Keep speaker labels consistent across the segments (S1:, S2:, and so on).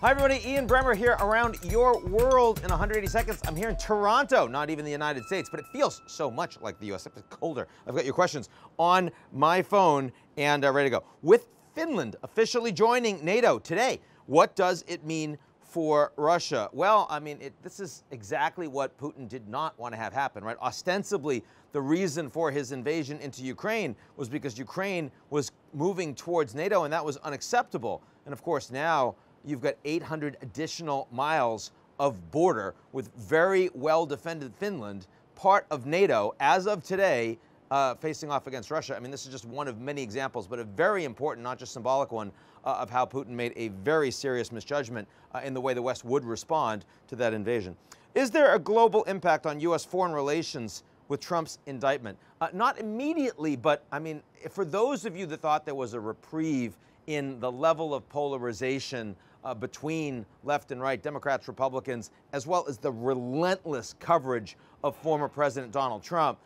S1: Hi everybody, Ian Bremmer here around your world in 180 seconds. I'm here in Toronto, not even the United States, but it feels so much like the US. It's colder. I've got your questions on my phone and ready to go. With Finland officially joining NATO today, what does it mean for Russia? Well, I mean, this is exactly what Putin did not want to have happen, right? Ostensibly, the reason for his invasion into Ukraine was because Ukraine was moving towards NATO, and that was unacceptable. And of course, now you've got 800 additional miles of border with very well-defended Finland, part of NATO, as of today, facing off against Russia. I mean, this is just one of many examples, but a very important, not just symbolic one, of how Putin made a very serious misjudgment in the way the West would respond to that invasion. Is there a global impact on U.S. foreign relations with Trump's indictment? Not immediately, but I mean, for those of you that thought there was a reprieve in the level of polarization between left and right, Democrats, Republicans, as well as the relentless coverage of former President Donald Trump,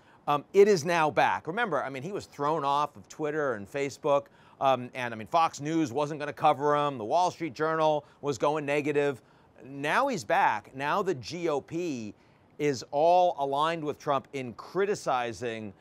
S1: it is now back. Remember, I mean, he was thrown off of Twitter and Facebook, and I mean, Fox News wasn't going to cover him. The Wall Street Journal was going negative. Now he's back. Now the GOP is all aligned with Trump in criticizing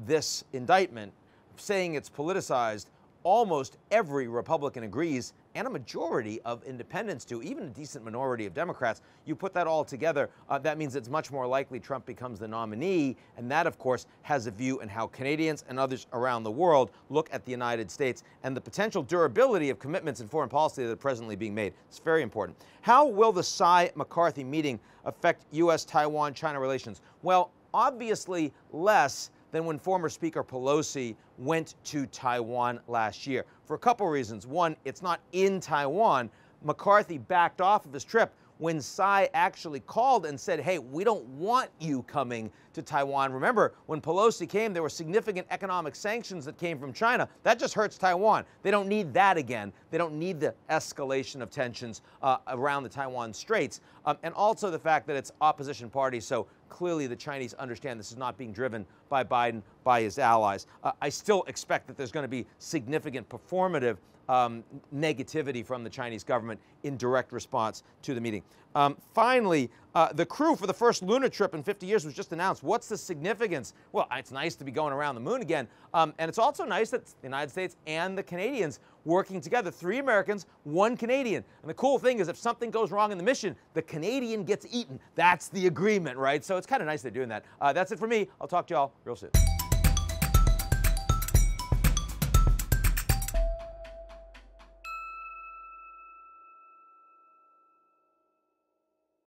S1: this indictment, saying it's politicized. Almost every Republican agrees, and a majority of independents do, even a decent minority of Democrats. You put that all together, that means it's much more likely Trump becomes the nominee, and that, of course, has a view in how Canadians and others around the world look at the United States and the potential durability of commitments in foreign policy that are presently being made. It's very important. How will the Tsai-McCarthy meeting affect US Taiwan China relations? Well, obviously less than when former Speaker Pelosi went to Taiwan last year. For a couple reasons. One, it's not in Taiwan. McCarthy backed off of his trip when Tsai actually called and said, hey, we don't want you coming to Taiwan. Remember, when Pelosi came, there were significant economic sanctions that came from China. That just hurts Taiwan. They don't need that again. They don't need the escalation of tensions around the Taiwan Straits. And also the fact that it's opposition party, so clearly the Chinese understand this is not being driven by Biden, by his allies. I still expect that there's going to be significant performative negativity from the Chinese government in direct response to the meeting. Finally, the crew for the first lunar trip in 50 years was just announced. What's the significance? Well, it's nice to be going around the moon again. And it's also nice that the United States and the Canadians working together. 3 Americans, 1 Canadian. And the cool thing is if something goes wrong in the mission, the Canadian gets eaten. That's the agreement, right? So it's kind of nice they're doing that. That's it for me. I'll talk to y'all real soon.